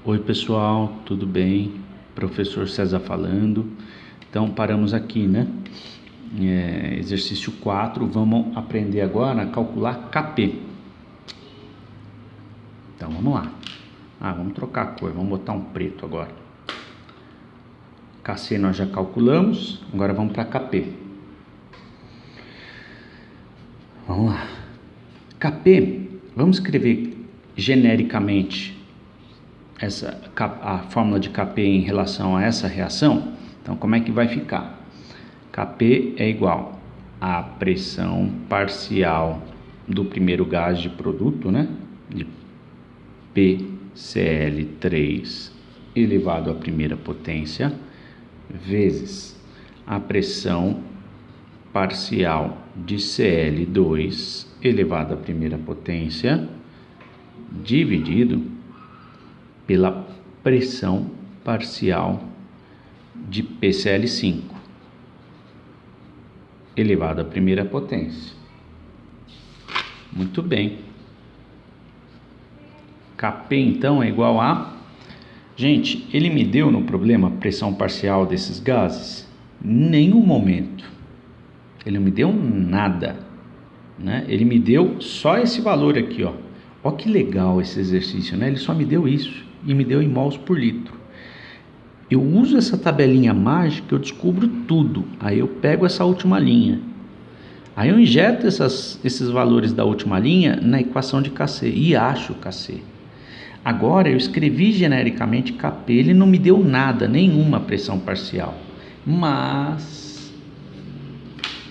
Oi pessoal, tudo bem? Professor César falando. Então paramos aqui, né? Exercício 4, vamos aprender agora a calcular Kp. Então vamos lá. Vamos trocar a cor, vamos botar um preto agora. Kc nós já calculamos, agora vamos para Kp. Vamos lá. Kp, vamos escrever genericamente a fórmula de Kp em relação a essa reação. Então como é que vai ficar? Kp é igual à pressão parcial do primeiro gás de produto, né? De PCl3 elevado à primeira potência, vezes a pressão parcial de Cl2 elevado à primeira potência, dividido pela pressão parcial de PCl5 elevado à primeira potência. Muito bem. Kp então é igual a... Gente, ele me deu no problema a pressão parcial desses gases? Nenhum momento. Ele não me deu nada, né? Ele me deu só esse valor aqui, ó. Ó que legal esse exercício, né? Ele só me deu isso e me deu em mols por litro. Eu uso essa tabelinha mágica, eu descubro tudo. Aí eu pego essa última linha. Aí eu injeto esses valores da última linha na equação de Kc e acho Kc. Agora eu escrevi genericamente Kp, ele não me deu nada, nenhuma pressão parcial. Mas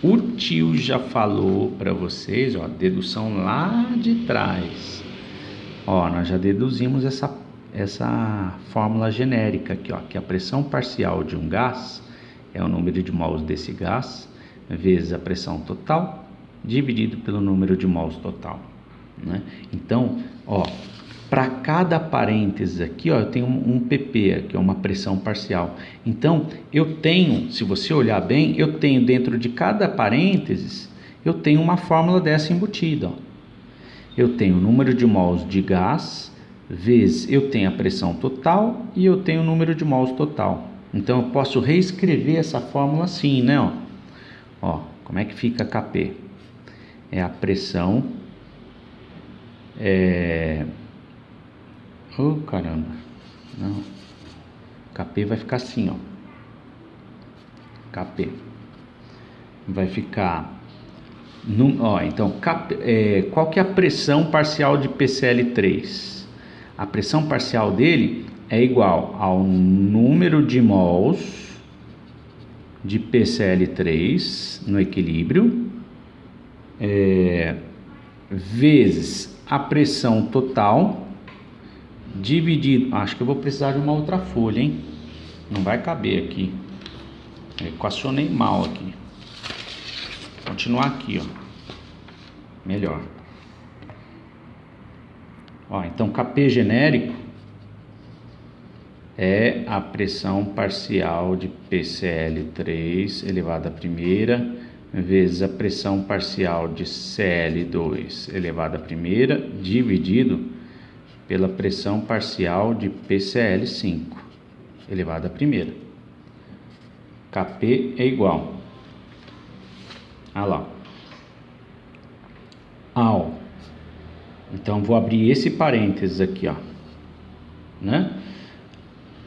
o tio já falou para vocês, ó, dedução lá de trás. Ó, nós já deduzimos essa fórmula genérica aqui, ó, que a pressão parcial de um gás é o número de mols desse gás vezes a pressão total dividido pelo número de mols total, né? Então, ó, para cada parênteses aqui, ó, eu tenho um pp, que é uma pressão parcial. Então, eu tenho, se você olhar bem, eu tenho dentro de cada parênteses, eu tenho uma fórmula dessa embutida, ó. Eu tenho o número de mols de gás vezes eu tenho a pressão total e eu tenho o número de mols total. Então eu posso reescrever essa fórmula assim, né? Ó, como é que fica Kp? É a pressão... Oh, caramba! Não. Kp vai ficar assim, ó. Kp vai ficar... então, qual que é a pressão parcial de PCl3? A pressão parcial dele é igual ao número de mols de PCl3 no equilíbrio, vezes a pressão total, dividido... Acho que eu vou precisar de uma outra folha, hein? Não vai caber aqui. Eu equacionei mal aqui. Continuar aqui, ó. Melhor. Ó, então Kp genérico é a pressão parcial de PCl3 elevado à primeira vezes a pressão parcial de Cl2 elevado à primeira dividido pela pressão parcial de PCl5 elevado à primeira. Kp é igual lá ao... Então vou abrir esse parênteses aqui, ó, né?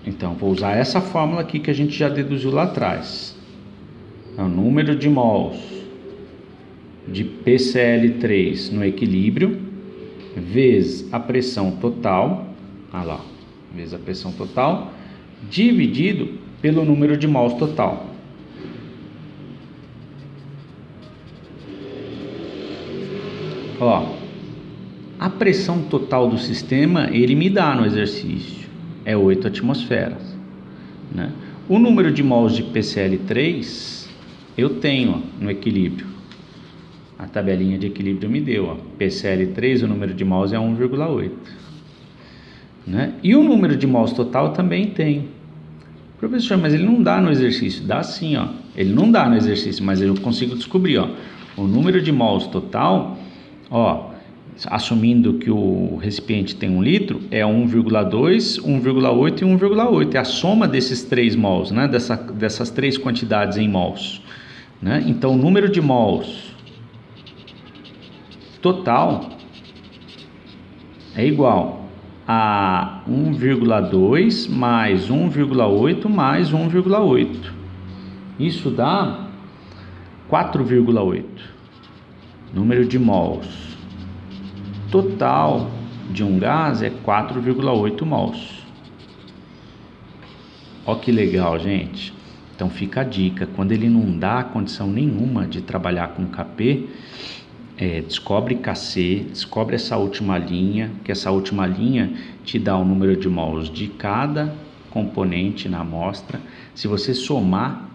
Então vou usar essa fórmula aqui que a gente já deduziu lá atrás. É o número de mols de PCl3 no equilíbrio vezes a pressão total, vezes a pressão total dividido pelo número de mols total. Ó, a pressão total do sistema, ele me dá no exercício, é 8 atmosferas, né? O número de mols de PCl3 eu tenho, ó, no equilíbrio. A tabelinha de equilíbrio me deu, ó, PCl3, o número de mols é 1,8, né? E o número de mols total também tem. Professor, mas ele não dá no exercício. Dá sim, ó. Ele não dá no exercício, mas eu consigo descobrir, ó. O número de mols total, ó, assumindo que o recipiente tem 1 litro, é 1,2, 1,8 e 1,8. É a soma desses 3 mols, né? Dessas 3 quantidades em mols. Né? Então, o número de mols total é igual a 1,2 mais 1,8 mais 1,8. Isso dá 4,8. Número de mols total de um gás é 4,8 mols. Ó que legal, gente. Então fica a dica, quando ele não dá condição nenhuma de trabalhar com KP, descobre KC, descobre essa última linha, que essa última linha te dá o número de mols de cada componente na amostra. Se você somar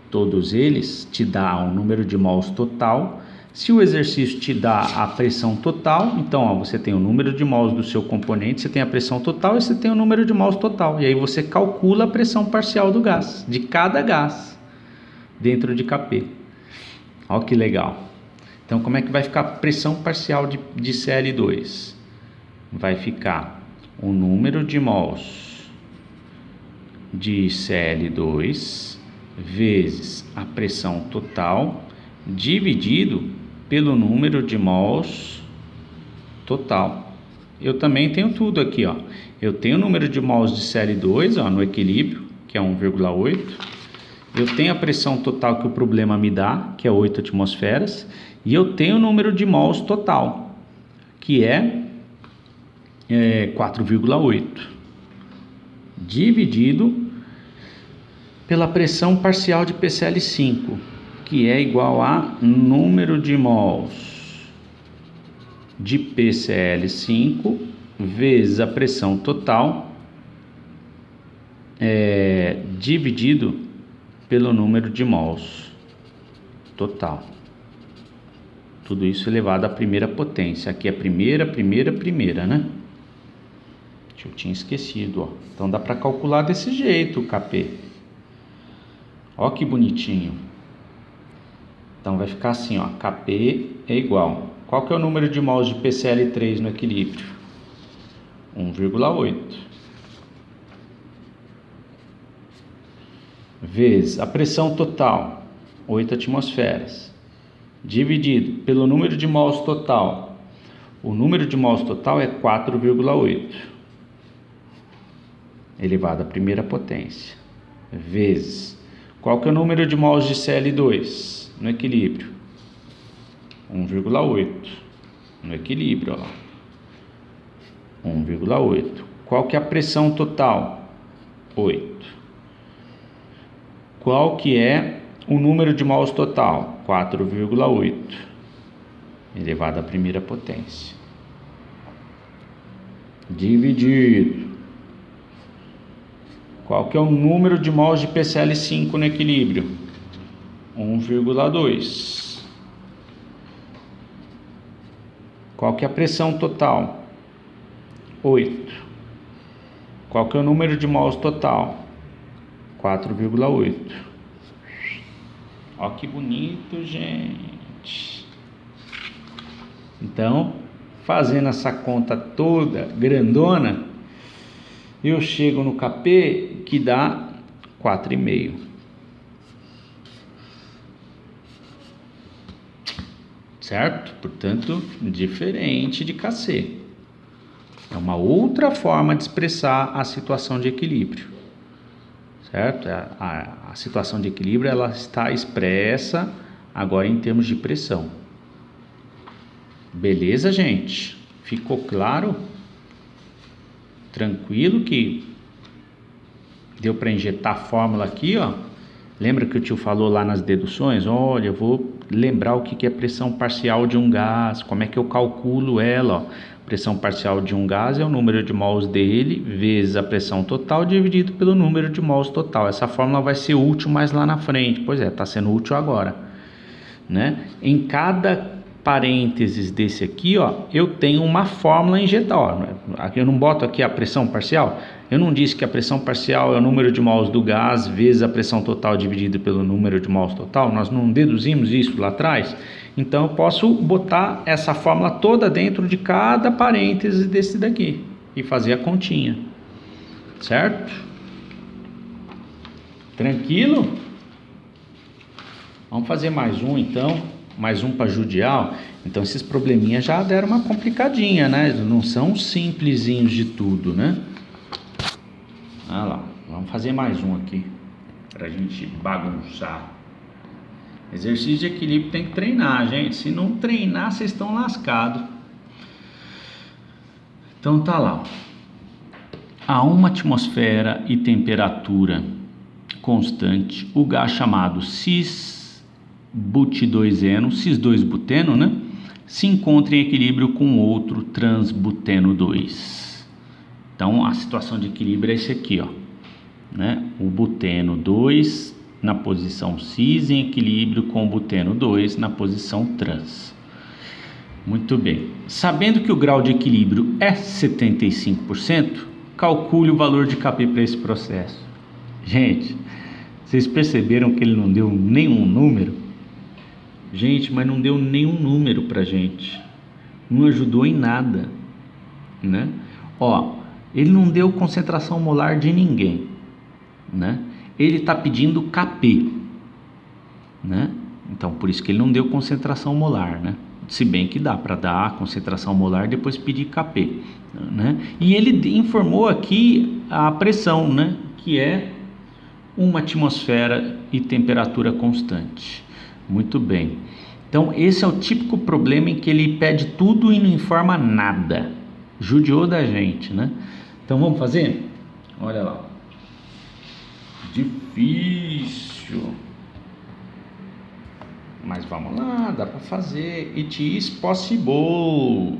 todos eles, te dá o número de mols total. Se o exercício te dá a pressão total, então você tem o número de mols do seu componente, você tem a pressão total e você tem o número de mols total. E aí você calcula a pressão parcial do gás, de cada gás, dentro de KP. Olha que legal. Então, como é que vai ficar a pressão parcial de Cl2? Vai ficar o número de mols de Cl2 vezes a pressão total dividido pelo número de mols total. Eu também tenho tudo aqui, ó. Eu tenho o número de mols de Cl2, ó, no equilíbrio, que é 1,8. Eu tenho a pressão total que o problema me dá, que é 8 atmosferas. E eu tenho o número de mols total, que é 4,8. Dividido pela pressão parcial de PCl5, que é igual a número de mols de PCl5 vezes a pressão total dividido pelo número de mols total. Tudo isso elevado à primeira potência. Aqui é primeira, né? Eu tinha esquecido, ó. Então dá para calcular desse jeito o KP. Ó que bonitinho. Então vai ficar assim, ó, KP é igual. Qual que é o número de mols de PCl3 no equilíbrio? 1,8. Vezes a pressão total, 8 atmosferas, dividido pelo número de mols total. O número de mols total é 4,8 elevado à primeira potência, vezes qual que é o número de mols de Cl2 no equilíbrio? 1,8 no equilíbrio, ó lá. 1,8. Qual que é a pressão total? 8. Qual que é o número de mols total? 4,8 elevado à primeira potência, dividido. Qual que é o número de mols de PCl5 no equilíbrio? 1,2. Qual que é a pressão total? 8. Qual que é o número de mols total? 4,8. Ó que bonito, gente. Então, fazendo essa conta toda grandona, eu chego no KP que dá 4,5. Certo? Portanto, diferente de KC. É uma outra forma de expressar a situação de equilíbrio. Certo? A situação de equilíbrio ela está expressa agora em termos de pressão. Beleza, gente? Ficou claro? Tranquilo que deu para injetar a fórmula aqui, ó. Lembra que o tio falou lá nas deduções? Olha, eu vou lembrar o que é pressão parcial de um gás, como é que eu calculo ela, ó. Pressão parcial de um gás é o número de mols dele vezes a pressão total dividido pelo número de mols total. Essa fórmula vai ser útil mais lá na frente. Pois é, está sendo útil agora, né? Em cada parênteses desse aqui, ó, eu tenho uma fórmula injetada. Eu não boto aqui a pressão parcial. Eu não disse que a pressão parcial é o número de mols do gás vezes a pressão total dividida pelo número de mols total. Nós não deduzimos isso lá atrás. Então eu posso botar essa fórmula toda dentro de cada parêntese desse daqui e fazer a continha. Certo? Tranquilo? Vamos fazer mais um então, mais um para judiar. Então esses probleminhas já deram uma complicadinha, né? Não são simplesinhos de tudo, né? Olha lá, vamos fazer mais um aqui pra gente bagunçar. Exercício de equilíbrio tem que treinar, gente. Se não treinar, vocês estão lascados. Então tá lá. A uma atmosfera e temperatura constante, o gás chamado cis-but2-eno, cis2-buteno, né, se encontra em equilíbrio com outro trans-buteno 2. Então a situação de equilíbrio é esse aqui, ó, né? O buteno 2 na posição cis em equilíbrio com o buteno 2 na posição trans. Muito bem. Sabendo que o grau de equilíbrio é 75%, calcule o valor de Kp para esse processo. Gente, vocês perceberam que ele não deu nenhum número? Gente, mas não deu nenhum número pra gente. Não ajudou em nada, né? Ó, ele não deu concentração molar de ninguém, né? Ele tá pedindo Kp, né? Então, por isso que ele não deu concentração molar, né? Se bem que dá para dar a concentração molar e depois pedir Kp, né? E ele informou aqui a pressão, né? Que é uma atmosfera e temperatura constante. Muito bem. Então, esse é o típico problema em que ele pede tudo e não informa nada. Judiou da gente, né? Então, vamos fazer? Olha lá. Difícil. Mas vamos lá, dá para fazer. It is possible.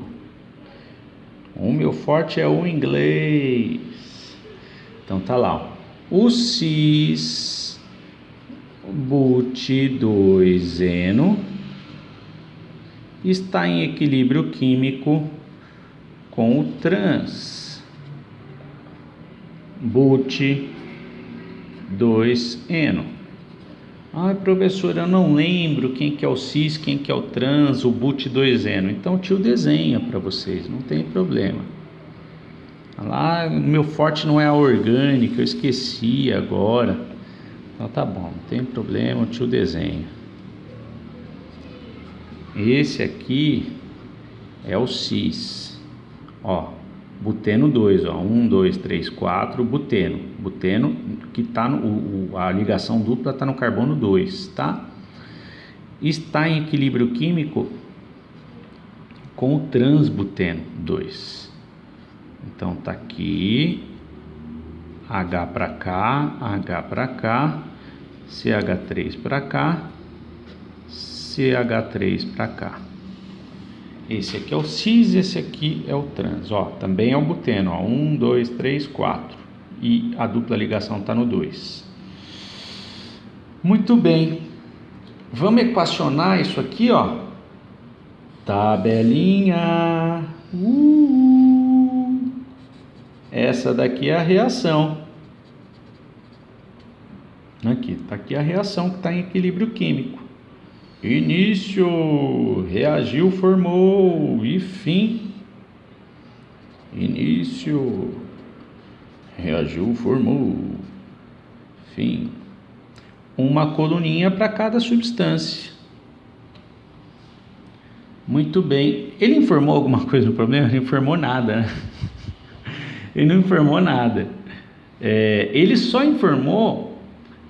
O meu forte é o inglês. Então, tá lá, ó. O cis-but2-eno está em equilíbrio químico com o trans-but2-eno. Ai, professor, eu não lembro quem que é o cis, quem que é o trans, o but2-eno. Então o tio desenha para vocês, não tem problema. Lá, meu forte não é a orgânica, eu esqueci agora. Então tá bom, não tem problema, o tio desenha. Esse aqui é o cis. Ó, buteno 2, ó, 1, 2, 3, 4, buteno. Buteno que tá no, a ligação dupla tá no carbono 2, tá? Está em equilíbrio químico com o transbuteno 2. Então tá aqui, H para cá, H para cá, CH3 para cá, CH3 para cá. Esse aqui é o cis, esse aqui é o trans. Ó, também é o buteno, ó, 1, 2, 3, 4. E a dupla ligação tá no 2. Muito bem. Vamos equacionar isso aqui, ó. Tabelinha. Essa daqui é a reação. Aqui, tá aqui a reação que está em equilíbrio químico. Início, reagiu, formou, e fim. Início, reagiu, formou, fim. Uma coluninha para cada substância. Muito bem. Ele informou alguma coisa no problema? Ele não informou nada, né? Ele não informou nada. Ele só informou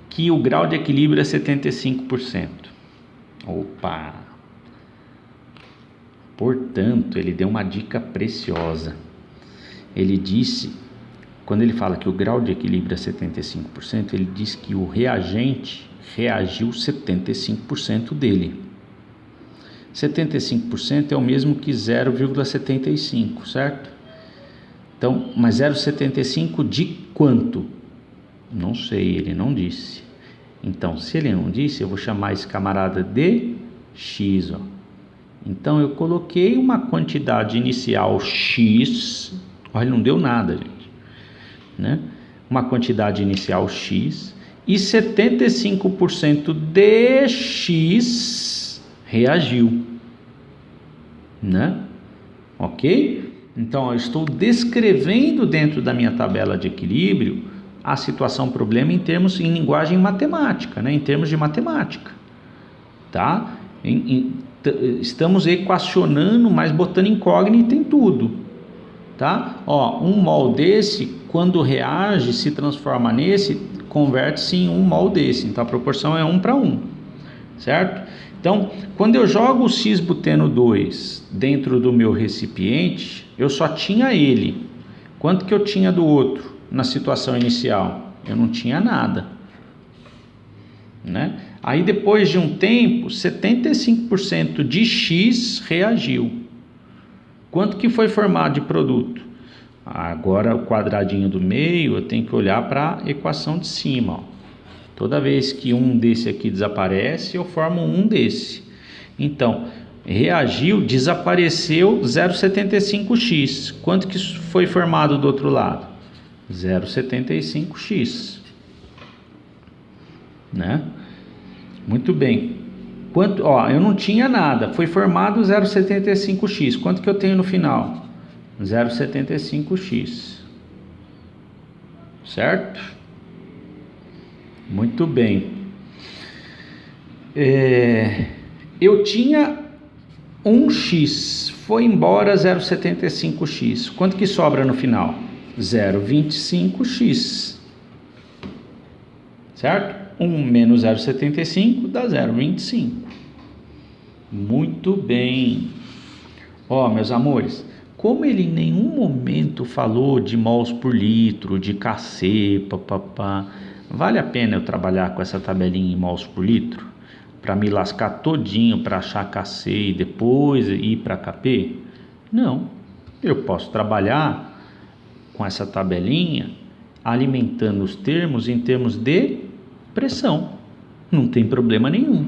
que o grau de equilíbrio é 75%. Opa! Portanto, ele deu uma dica preciosa. Ele disse, quando ele fala que o grau de equilíbrio é 75%, ele diz que o reagente reagiu 75% dele. 75% é o mesmo que 0,75, certo? Então, mas 0,75 de quanto? Não sei, ele não disse. Então, se ele não disse, eu vou chamar esse camarada de X, ó. Então eu coloquei uma quantidade inicial X, olha, não deu nada, gente, né? Uma quantidade inicial X e 75% de X reagiu, né? Ok? Então eu estou descrevendo dentro da minha tabela de equilíbrio a situação problema em linguagem matemática, né? Em termos de matemática, tá? Estamos equacionando, mas botando incógnita em tudo, tá? Ó, um mol desse, quando reage, se transforma nesse, converte-se em um mol desse. Então a proporção é 1 para 1, certo? Então, quando eu jogo o cis-buteno 2 dentro do meu recipiente, eu só tinha ele. Quanto que eu tinha do outro na situação inicial? Eu não tinha nada, né? Aí depois de um tempo, 75% de X reagiu. Quanto que foi formado de produto? Agora o quadradinho do meio eu tenho que olhar para a equação de cima, ó. Toda vez que um desse aqui desaparece, eu formo um desse. Então, reagiu, desapareceu 0,75x. Quanto que foi formado do outro lado? 0,75x, né? Muito bem. Quanto, ó, eu não tinha nada, foi formado 0,75x. Quanto que eu tenho no final? 0,75x. Certo? Muito bem. Eu tinha 1x, foi embora 0,75x. Quanto que sobra no final? 0,25x. Certo? 1 menos 0,75 dá 0,25. Muito bem. Ó, meus amores, como ele em nenhum momento falou de mols por litro, de Kc, papapá, vale a pena eu trabalhar com essa tabelinha em mols por litro? Para me lascar todinho para achar Kc e depois ir para Kp? Não. Eu posso trabalhar com essa tabelinha alimentando os termos em termos de pressão. Não tem problema nenhum.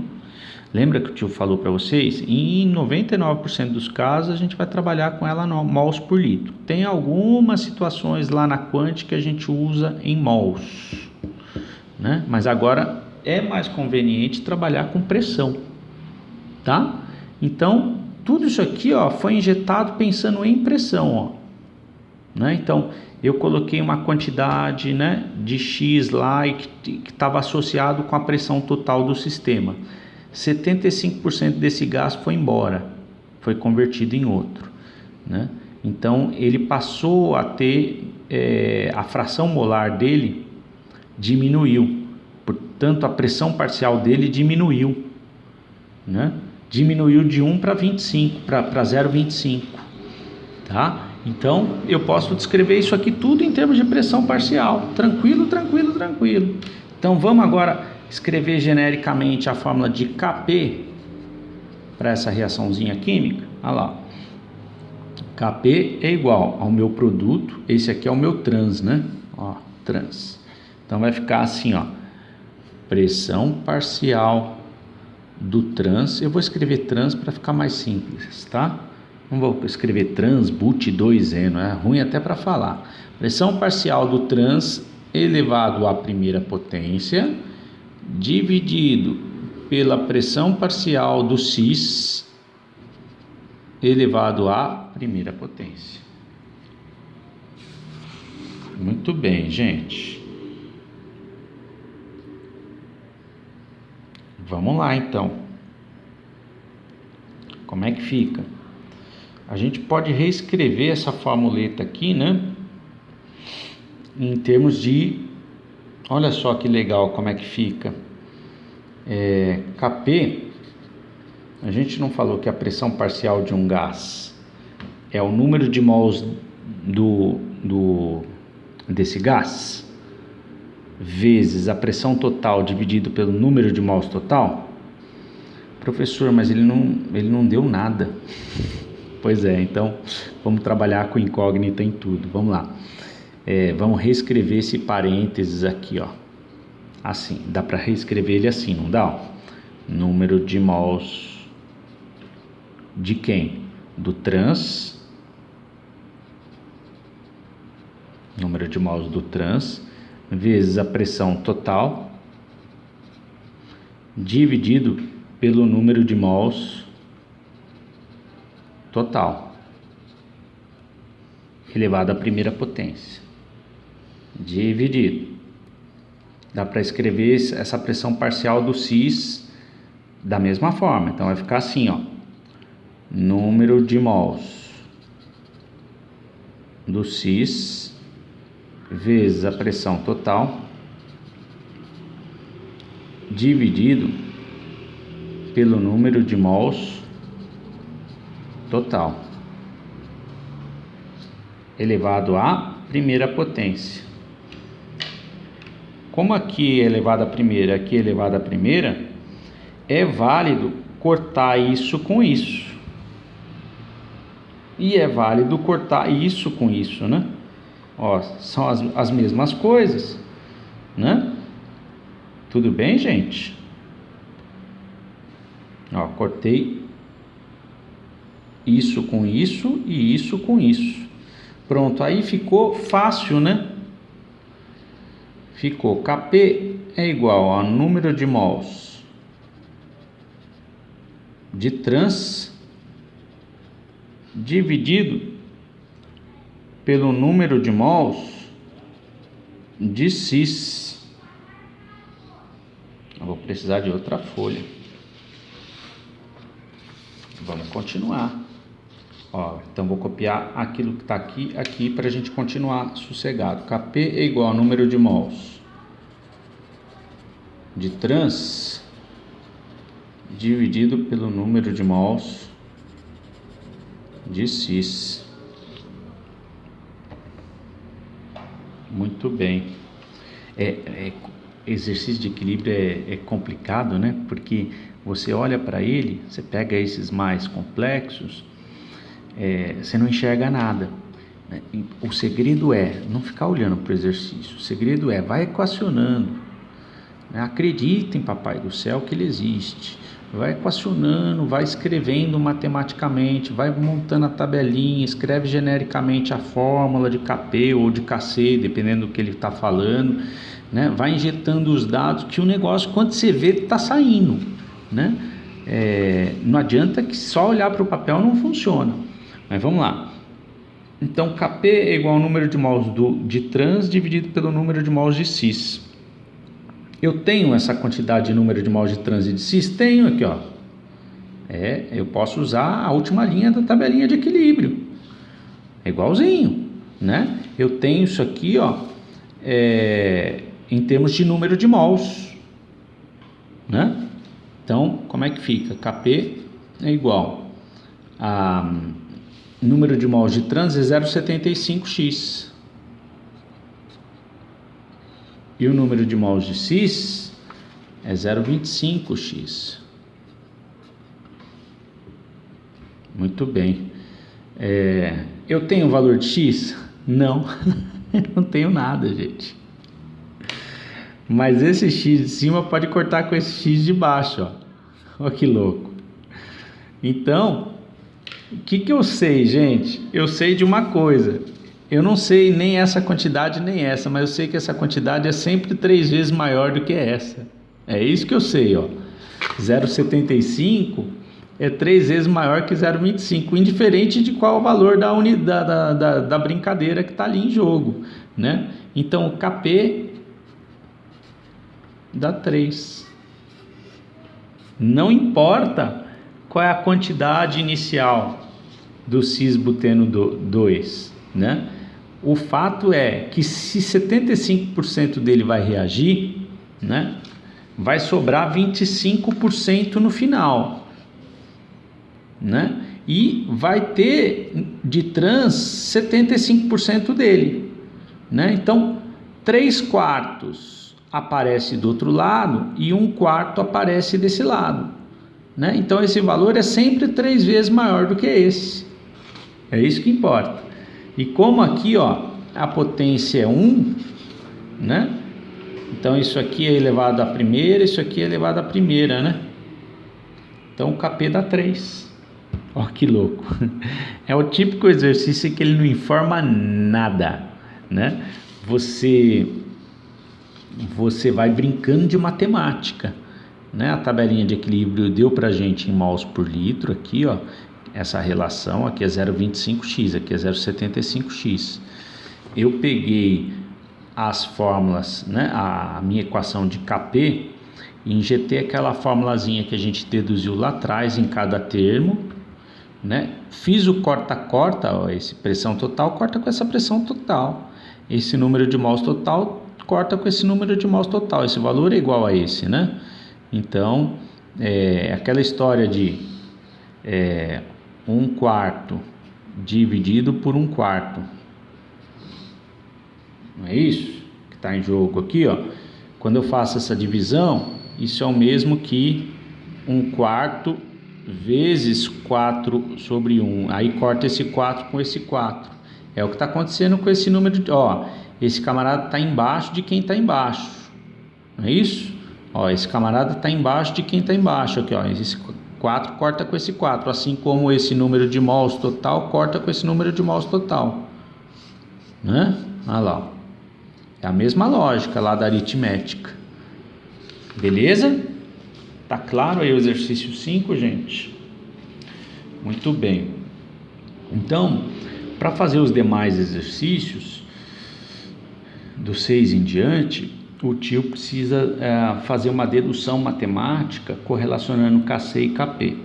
Lembra que o tio falou para vocês? Em 99% dos casos a gente vai trabalhar com ela no mols por litro. Tem algumas situações lá na quant que a gente usa em mols, né? Mas agora é mais conveniente trabalhar com pressão, tá? Então tudo isso aqui, ó, foi injetado pensando em pressão, ó, né? Então eu coloquei uma quantidade, né, de X lá e que estava associado com a pressão total do sistema. 75% desse gás foi embora, foi convertido em outro, né? Então ele passou a ter a fração molar dele diminuiu, portanto a pressão parcial dele diminuiu, né? Diminuiu de 1 para 25, para 0,25, tá? Então eu posso descrever isso aqui tudo em termos de pressão parcial, tranquilo, tranquilo, tranquilo. Então vamos agora escrever genericamente a fórmula de Kp para essa reaçãozinha química. Olha lá, Kp é igual ao meu produto, esse aqui é o meu trans, né? Ó, trans. Então vai ficar assim, ó, pressão parcial do trans. Eu vou escrever trans para ficar mais simples, tá? Não vou escrever trans, but 2N, não é ruim até para falar. Pressão parcial do trans elevado à primeira potência dividido pela pressão parcial do cis elevado à primeira potência. Muito bem, gente. Vamos lá, então. Como é que fica? A gente pode reescrever essa formuleta aqui, né? Em termos de... Olha só que legal como é que fica. Kp, a gente não falou que a pressão parcial de um gás é o número de mols desse gás vezes a pressão total dividido pelo número de mols total? Professor, mas ele não deu nada. Pois é, então vamos trabalhar com incógnita em tudo. Vamos lá. Vamos reescrever esse parênteses aqui, ó. Assim, dá para reescrever ele assim, não dá? Ó. Número de mols de quem? Do trans, número de mols do trans, vezes a pressão total, dividido pelo número de mols total, elevado à primeira potência, dividido. Dá para escrever essa pressão parcial do cis da mesma forma. Então vai ficar assim, ó: número de mols do cis vezes a pressão total, dividido pelo número de mols total, elevado à primeira potência. Como aqui é elevado à primeira, aqui é elevado à primeira, é válido cortar isso com isso. E é válido cortar isso com isso, né? Ó, são as mesmas coisas, né? Tudo bem, gente? Ó, cortei isso com isso e isso com isso. Pronto, aí ficou fácil, né? Ficou Kp é igual ao número de mols de trans dividido pelo número de mols de cis. Eu vou precisar de outra folha. Vamos continuar. Ó, então vou copiar aquilo que está aqui para a gente continuar sossegado. Kp é igual ao número de mols de trans dividido pelo número de mols de cis. Muito bem. Exercício de equilíbrio é complicado, né? Porque você olha para ele, você pega esses mais complexos, você não enxerga nada, né? O segredo é não ficar olhando para o exercício. O segredo é vai equacionando, né? Acredita em Papai do Céu que ele existe. Vai equacionando, vai escrevendo matematicamente, vai montando a tabelinha, escreve genericamente a fórmula de Kp ou de Kc, dependendo do que ele está falando, né? Vai injetando os dados, que o negócio, quando você vê, está saindo, né? Não adianta que só olhar para o papel não funciona. Mas vamos lá. Então, Kp é igual ao número de mols de trans dividido pelo número de mols de cis. Eu tenho essa quantidade de número de mols de trans e de cis? Tenho aqui, ó. Eu posso usar a última linha da tabelinha de equilíbrio. É igualzinho, né? Eu tenho isso aqui, ó, em termos de número de mols, né? Então, como é que fica? Kp é igual a número de mols de trans é 0,75x. E o número de mols de cis é 0,25x. Muito bem. Eu tenho o valor de x? Não, não tenho nada, gente. Mas esse x de cima pode cortar com esse x de baixo, ó. Olha que louco. Então, o que eu sei, gente? Eu sei de uma coisa. Eu não sei nem essa quantidade nem essa, mas eu sei que essa quantidade é sempre 3 vezes maior do que essa. É isso que eu sei, ó. 0,75 é 3 vezes maior que 0,25, indiferente de qual o valor da brincadeira que está ali em jogo, né? Então, o Kp dá 3. Não importa qual é a quantidade inicial do cis-buteno 2, né? O fato é que se 75% dele vai reagir, né, vai sobrar 25% no final, né? E vai ter de trans 75% dele, né? Então, 3/4 aparece do outro lado e 1/4 aparece desse lado, né? Então, esse valor é sempre 3 vezes maior do que esse. É isso que importa. E como aqui, ó, a potência é 1, né? Então, isso aqui é elevado à primeira, isso aqui é elevado à primeira, né? Então, o Kp dá 3. Ó, que louco. É o típico exercício que ele não informa nada, né? Você vai brincando de matemática, né? A tabelinha de equilíbrio deu pra gente em mols por litro aqui, ó. Essa relação aqui é 0,25x, aqui é 0,75x. Eu peguei as fórmulas, né? A minha equação de Kp, e injetei aquela formulazinha que a gente deduziu lá atrás em cada termo, né? Fiz o corta-corta, esse pressão total corta com essa pressão total, esse número de mols total corta com esse número de mols total, esse valor é igual a esse, né? Então, aquela história de 1/4 dividido por 1/4, não é isso que está em jogo aqui, ó. Quando eu faço essa divisão, isso é o mesmo que 1/4 vezes 4 sobre 1. Aí corta esse 4 com esse 4. É o que está acontecendo com esse número de... Ó, esse camarada está embaixo de quem está embaixo. Não é isso? Ó, esse camarada está embaixo de quem está embaixo. Aqui, ó, esse 4 corta com esse 4. Assim como esse número de mols total corta com esse número de mols total. Né? Olha lá. Ó. É a mesma lógica lá da aritmética. Beleza? Tá claro aí o exercício 5, gente? Muito bem. Então, para fazer os demais exercícios, do 6 em diante, o tio precisa fazer uma dedução matemática correlacionando Kc e Kp.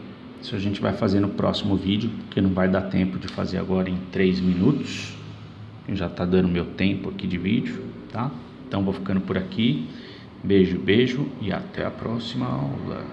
Isso a gente vai fazer no próximo vídeo, porque não vai dar tempo de fazer agora em 3 minutos. Já está dando meu tempo aqui de vídeo, tá? Então vou ficando por aqui. Beijo, beijo e até a próxima aula.